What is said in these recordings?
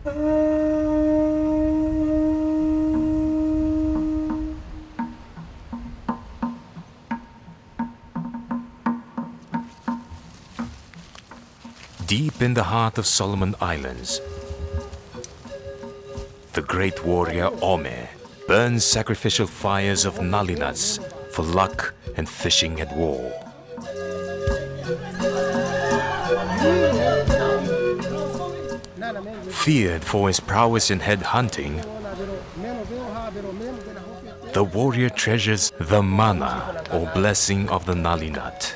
Deep in the heart of Solomon Islands, the great warrior Ome burns sacrificial fires of Ngalinuts for luck and fishing at war. Feared for his prowess in head hunting, the warrior treasures the mana or blessing of the Ngalinut.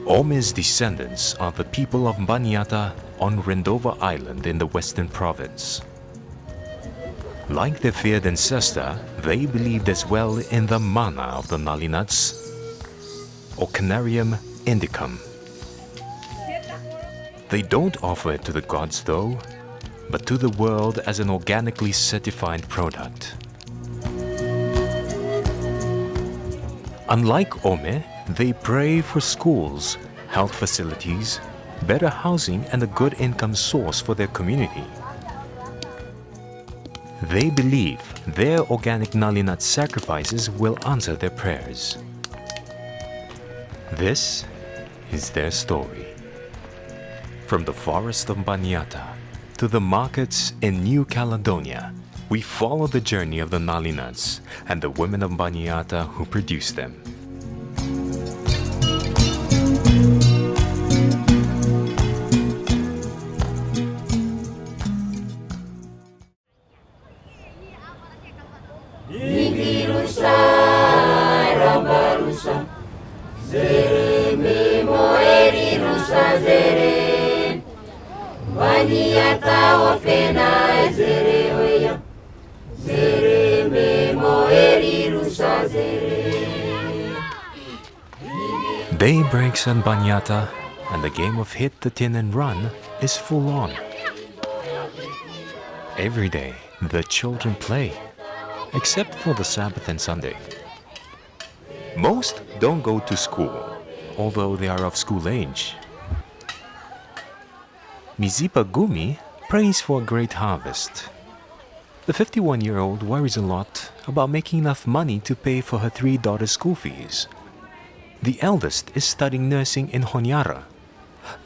Ome's descendants are the people of Baniata on Rendova Island in the Western Province. Like their feared ancestor, they believed as well in the mana of the Ngalinuts, or Canarium Indicum. They don't offer it to the gods though, but to the world as an organically certified product. Unlike Ome, they pray for schools, health facilities, better housing and a good income source for their community. They believe their organic Ngalinut sacrifices will answer their prayers. This is their story. From the forest of Baniata to the markets in New Caledonia, we follow the journey of the Ngalinuts and the women of Baniata who produce them. Day breaks on Baniata, and the game of hit the tin and run is full on. Every day, the children play, except for the Sabbath and Sunday. Most don't go to school, although they are of school age. Mizipa Gumi prays for a great harvest. The 51-year-old worries a lot about making enough money to pay for her 3 daughters' school fees. The eldest is studying nursing in Honiara.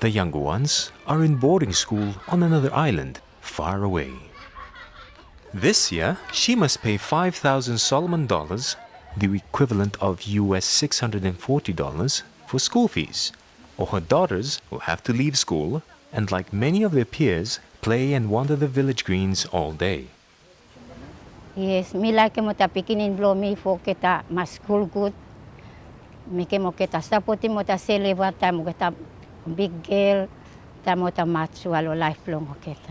The younger ones are in boarding school on another island, far away. This year, she must pay 5,000 Solomon dollars, the equivalent of US $640, for school fees, or her daughters will have to leave school and, like many of their peers, play and wander the village greens all day. Yes, me like mo ta pikinin blow me for kita mas school good. Me ke mo kita sapoti mo ta seleva ta mo kita big girl ta mo ta matsualo lifelong kita.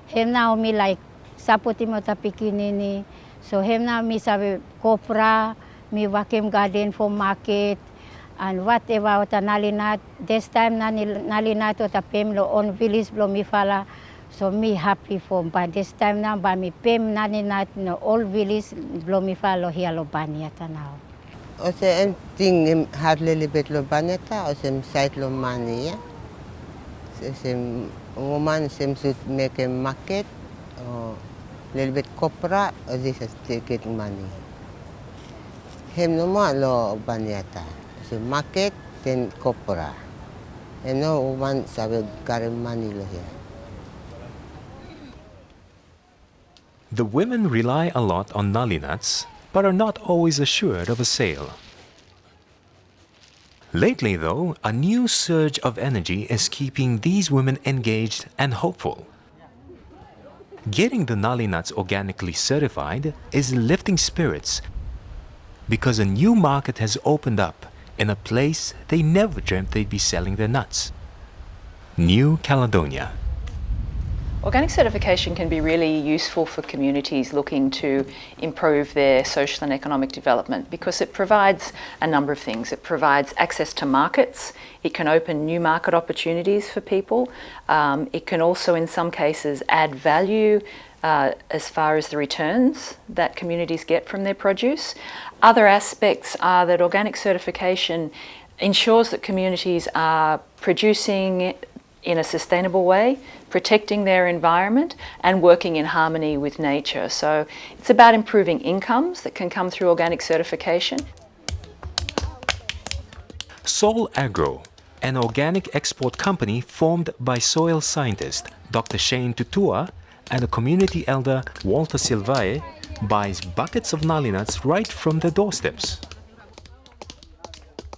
Hem now me like sapoti mo ta pikinini. So hem now me sabi kopra, me vacuum garden for market and whatever ta Ngalinut. This time Ngalinut ta pemlo on village blow me fala. So me happy for by this time now by me pem Ngalinut no all village blow me falo here lo Baniata now. Ose ting had little bit lo Baniata ose site lo money. Sem woman sem should make a market or little bit copra or this is take money. Him no more lo Baniata. So market then copra. And no woman sabe carry money lo here. The women rely a lot on Ngalinuts, but are not always assured of a sale. Lately, though, a new surge of energy is keeping these women engaged and hopeful. Getting the Ngalinuts organically certified is lifting spirits because a new market has opened up in a place they never dreamt they'd be selling their nuts. New Caledonia. Organic certification can be really useful for communities looking to improve their social and economic development because it provides a number of things. It provides access to markets, it can open new market opportunities for people, it can also in some cases add value as far as the returns that communities get from their produce. Other aspects are that organic certification ensures that communities are producing in a sustainable way, protecting their environment and working in harmony with nature. So it's about improving incomes that can come through organic certification. Sol Agro, an organic export company formed by soil scientist Dr. Shane Tutua and a community elder Walter Silvae, buys buckets of Ngalinuts right from their doorsteps.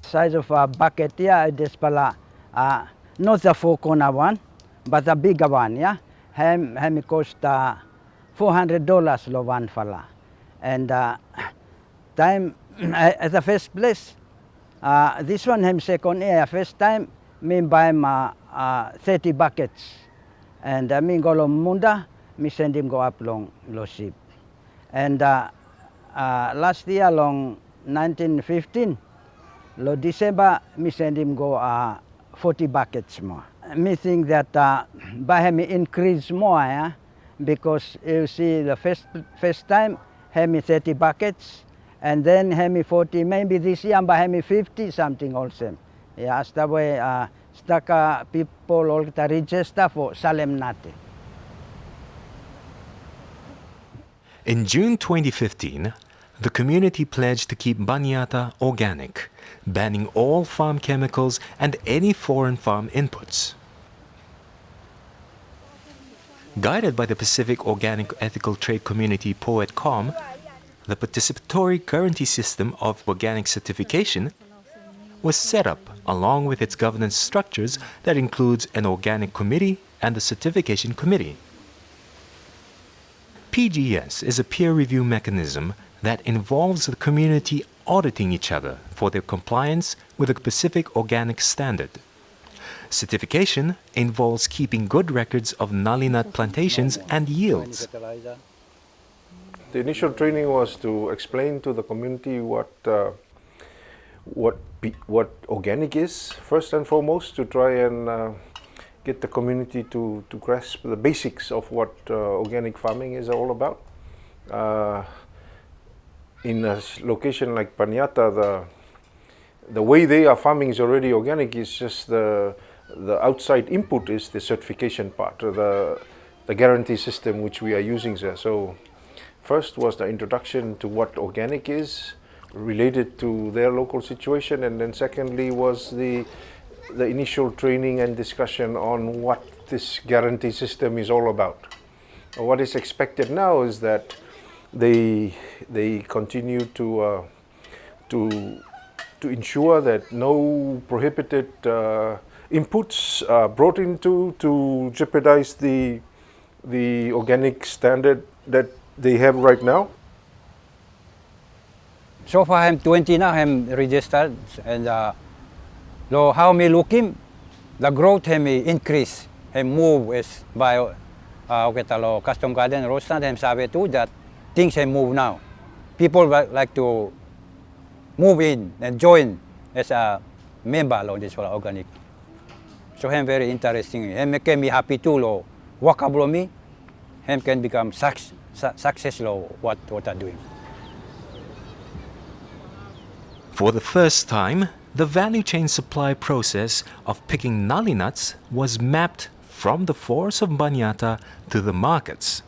Size of a bucket, yeah, it is pala, not the four-corner one, but the bigger one, yeah. It cost $400 lo one fala. And time at the first place, this one him second year. First time me buy 30 buckets, and me go lo Munda, me send him go up long lo ship. And last year long 1915, lo December me send him go 40 buckets more. Me think that by him increase more, yeah? Because you see the first time him 30 buckets, and then him 40. Maybe this year by him 50 something also. Yeah, as the way staka people all the register for Salem Nati. In June 2015, the community pledged to keep Baniata organic, banning all farm chemicals and any foreign farm inputs. Guided by the Pacific Organic Ethical Trade Community POETCOM, the participatory guarantee system of organic certification was set up along with its governance structures that includes an organic committee and a certification committee. PGS is a peer review mechanism that involves the community auditing each other for their compliance with the Pacific Organic Standard. Certification involves keeping good records of Ngalinut plantations and yields. The initial training was to explain to the community what organic is, first and foremost, to try and get the community to grasp the basics of what organic farming is all about. In a location like Baniata, the way they are farming is already organic. Is just the outside input is the certification part, the guarantee system which we are using there. So first was the introduction to what organic is related to their local situation, and then secondly was the initial training and discussion on what this guarantee system is all about. What is expected now is that they continue to ensure that no prohibited inputs are brought into to jeopardize the organic standard that they have right now. So far I'm 20 now, I'm registered, and how me looking, the growth have increase, move is by custom garden roadside, and sabi too that things have moved now. People like to move in and join as a member of this organic. So I'm very interesting. And make me happy too. Work about me, and can become successful what I'm doing. For the first time, the value chain supply process of picking Ngalinuts was mapped from the forests of Baniata to the markets.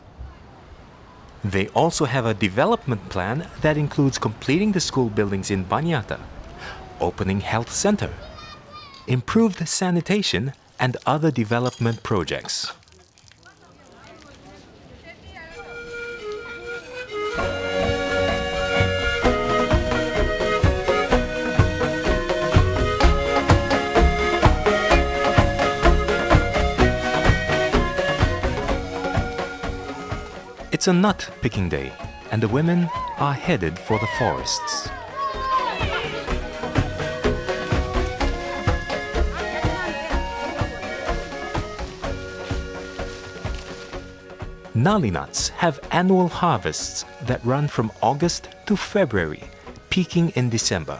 They also have a development plan that includes completing the school buildings in Baniata, opening health center, improved sanitation, and other development projects. It's a nut picking day, and the women are headed for the forests. Ngalinuts have annual harvests that run from August to February, peaking in December.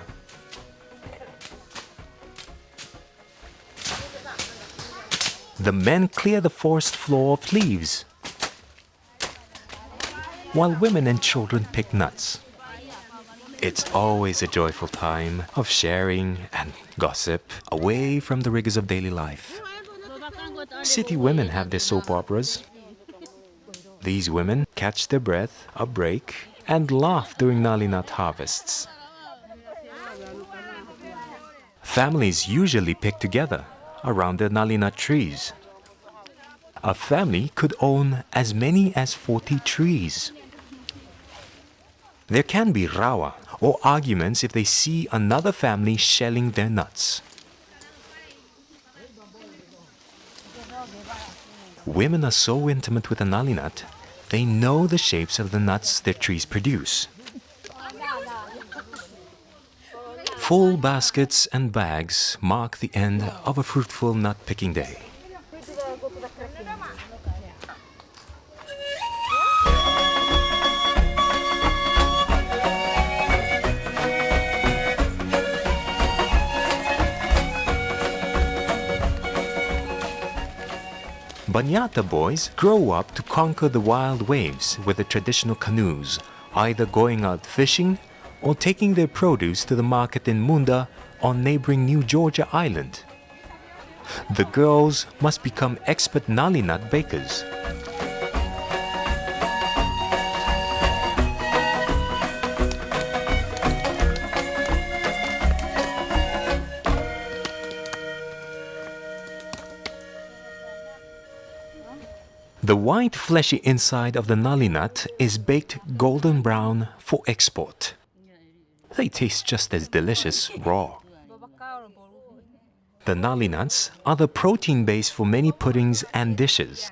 The men clear the forest floor of leaves, while women and children pick nuts. It's always a joyful time of sharing and gossip away from the rigors of daily life. City women have their soap operas. These women catch their breath, a break, and laugh during Ngalinut harvests. Families usually pick together around the Ngalinut trees. A family could own as many as 40 trees. There can be rawa or arguments if they see another family shelling their nuts. Women are so intimate with the Ngalinut, they know the shapes of the nuts their trees produce. Full baskets and bags mark the end of a fruitful nut-picking day. Baniata boys grow up to conquer the wild waves with the traditional canoes, either going out fishing or taking their produce to the market in Munda on neighboring New Georgia Island. The girls must become expert Ngalinut bakers. The white fleshy inside of the Ngalinut is baked golden brown for export. They taste just as delicious raw. The Ngalinuts are the protein base for many puddings and dishes.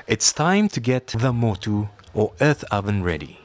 It's time to get the motu or earth oven ready.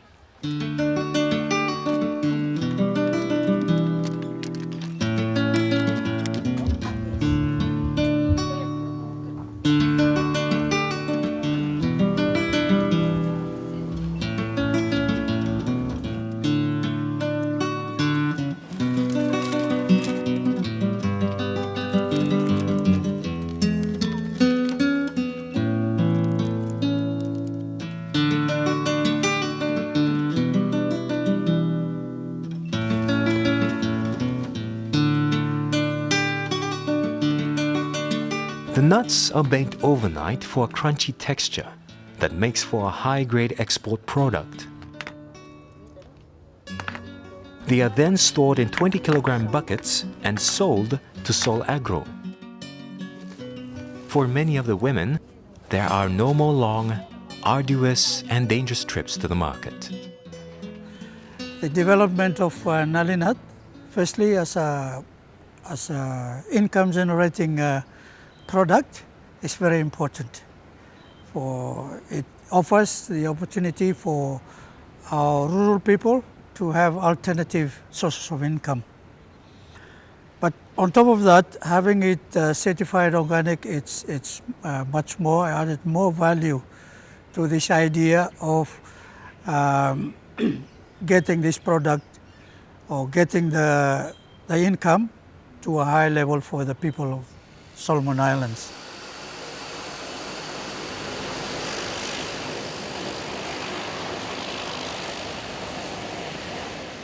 The nuts are baked overnight for a crunchy texture that makes for a high-grade export product. They are then stored in 20-kilogram buckets and sold to Sol Agro. For many of the women, there are no more long, arduous and dangerous trips to the market. The development of Ngalinut, firstly as a income-generating product, is very important. It offers the opportunity for our rural people to have alternative sources of income. But on top of that, having it certified organic, it's much more added more value to this idea of getting this product or getting the income to a high level for the people of Solomon Islands.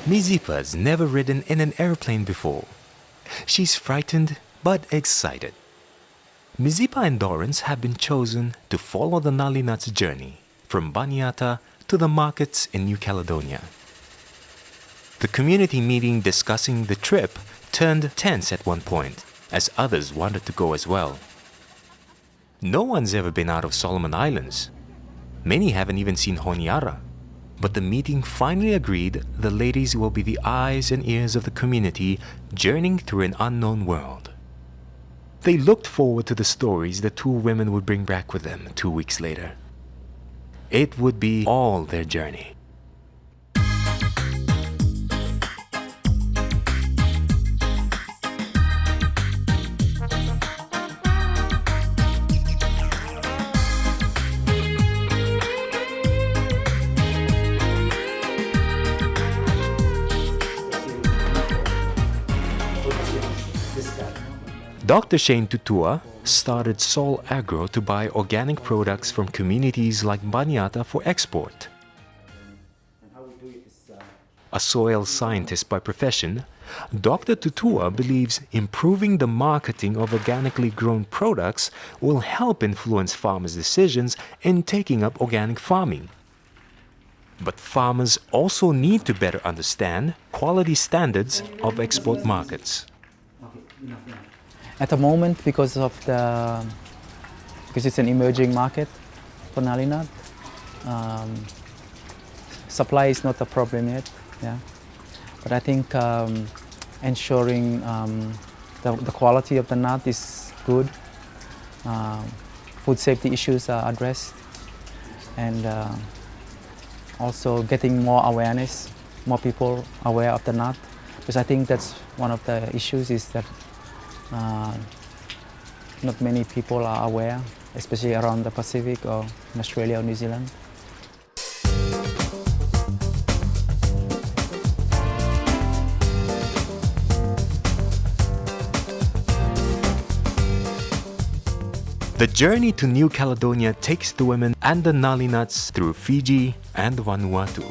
Mizipa's never ridden in an airplane before. She's frightened but excited. Mizipa and Dorrance have been chosen to follow the Ngalinut's journey from Baniata to the markets in New Caledonia. The community meeting discussing the trip turned tense at one point, as others wanted to go as well. No one's ever been out of Solomon Islands. Many haven't even seen Honiara. But the meeting finally agreed the ladies will be the eyes and ears of the community journeying through an unknown world. They looked forward to the stories the two women would bring back with them 2 weeks later. It would be all their journey. Dr. Shane Tutua started Sol Agro to buy organic products from communities like Baniata for export. A soil scientist by profession, Dr. Tutua believes improving the marketing of organically grown products will help influence farmers' decisions in taking up organic farming. But farmers also need to better understand quality standards of export markets. At the moment, because it's an emerging market for Ngalinut, supply is not a problem yet. Yeah, but I think ensuring the quality of the nut is good, food safety issues are addressed, and also getting more awareness, more people aware of the nut, because I think that's one of the issues is that not many people are aware, especially around the Pacific or in Australia or New Zealand. The journey to New Caledonia takes the women and the Ngalinuts through Fiji and Vanuatu.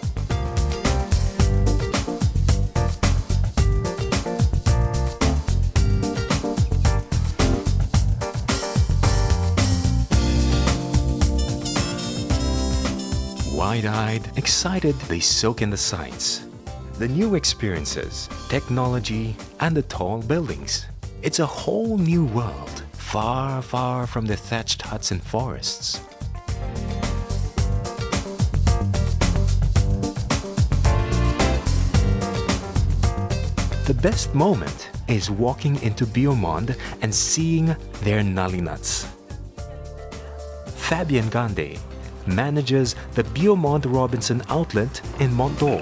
Wide-eyed, excited, they soak in the sights, the new experiences, technology, and the tall buildings. It's a whole new world, far, far from the thatched huts and forests. The best moment is walking into Biomond and seeing their Ngalinuts. Fabian Gande manages the Biomond Robinson outlet in Montdor.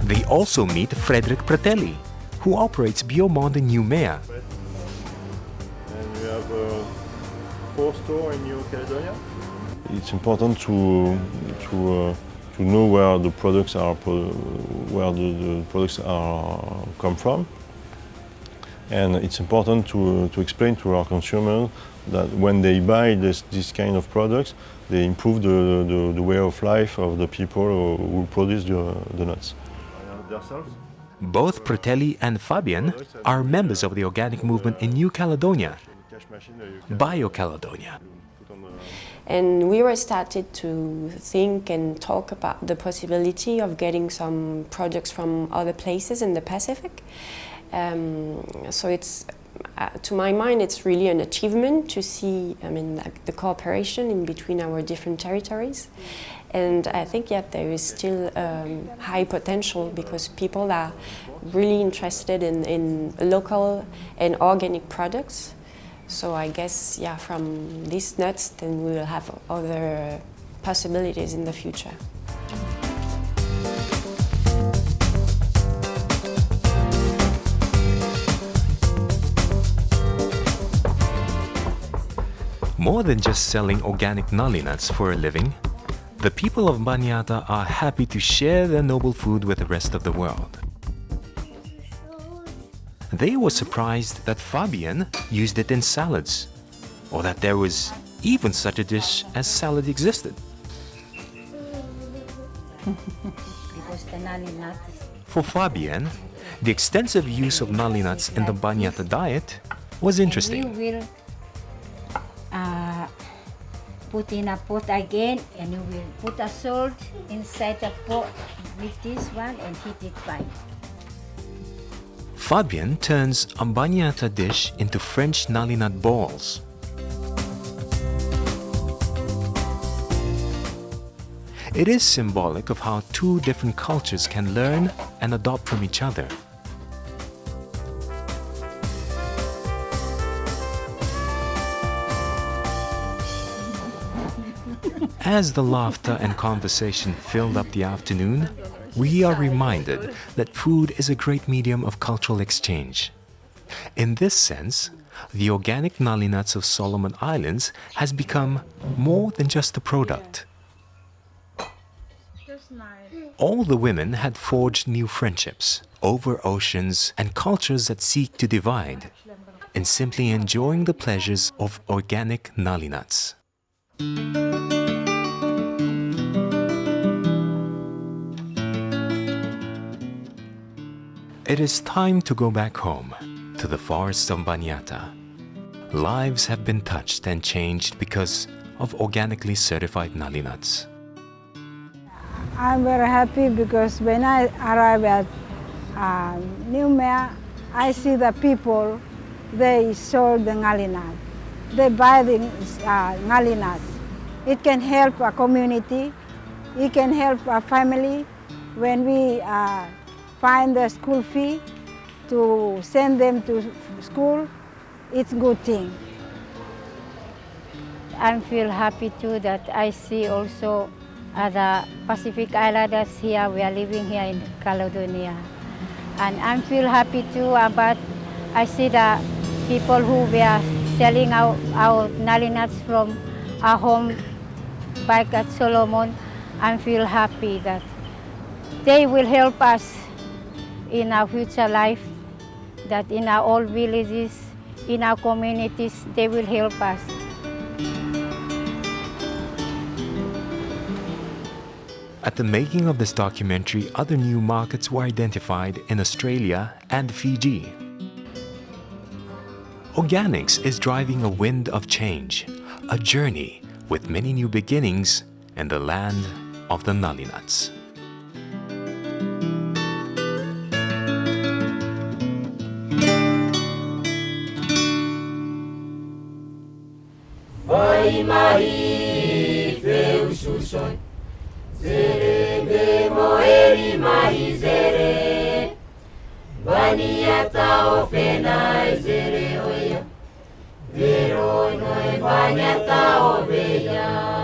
They also meet Frederick Pratelli, who operates Biomond in Noumea. And we have 4 stores in New Caledonia. It's important to know where the products are come from, and it's important to explain to our consumers that when they buy this kind of products, they improve the way of life of the people who produce the nuts. Both Pratelli and Fabian are members of the organic movement in New Caledonia, Bio-Caledonia. And we were started to think and talk about the possibility of getting some products from other places in the Pacific. So it's, to my mind, it's really an achievement to see, the cooperation in between our different territories. And I think, there is still high potential because people are really interested in local and organic products. So I guess, from these nuts, then we will have other possibilities in the future. More than just selling organic Ngalinuts for a living, the people of Baniata are happy to share their noble food with the rest of the world. They were surprised that Fabian used it in salads, or that there was even such a dish as salad existed. For Fabian, the extensive use of Ngalinuts in the Baniata diet was interesting. And you will put in a pot again, and you will put a salt inside the pot with this one and heat it fine. Fabian turns a Baniata dish into French Ngalinut balls. It is symbolic of how two different cultures can learn and adopt from each other. As the laughter and conversation filled up the afternoon, we are reminded that food is a great medium of cultural exchange. In this sense, the organic Ngalinuts of Solomon Islands has become more than just a product. All the women had forged new friendships over oceans and cultures that seek to divide, in simply enjoying the pleasures of organic Ngalinuts. It is time to go back home, to the forests of Baniata. Lives have been touched and changed because of organically certified Ngalinuts. I'm very happy because when I arrive at Newmare, I see the people, they sold the Ngalinut. They buy the Ngalinut. It can help a community, it can help a family when we find the school fee to send them to school. It's a good thing. I feel happy too that I see also other Pacific Islanders here. We are living here in Caledonia. And I feel happy too about I see the people who were selling our Ngalinuts from our home back at Solomon. I feel happy that they will help us in our future life, that in our old villages, in our communities, they will help us. At the making of this documentary, other new markets were identified in Australia and Fiji. Organics is driving a wind of change, a journey with many new beginnings in the land of the Ngalinuts. Baniata ofena zere oya, vero noi baniata oveya.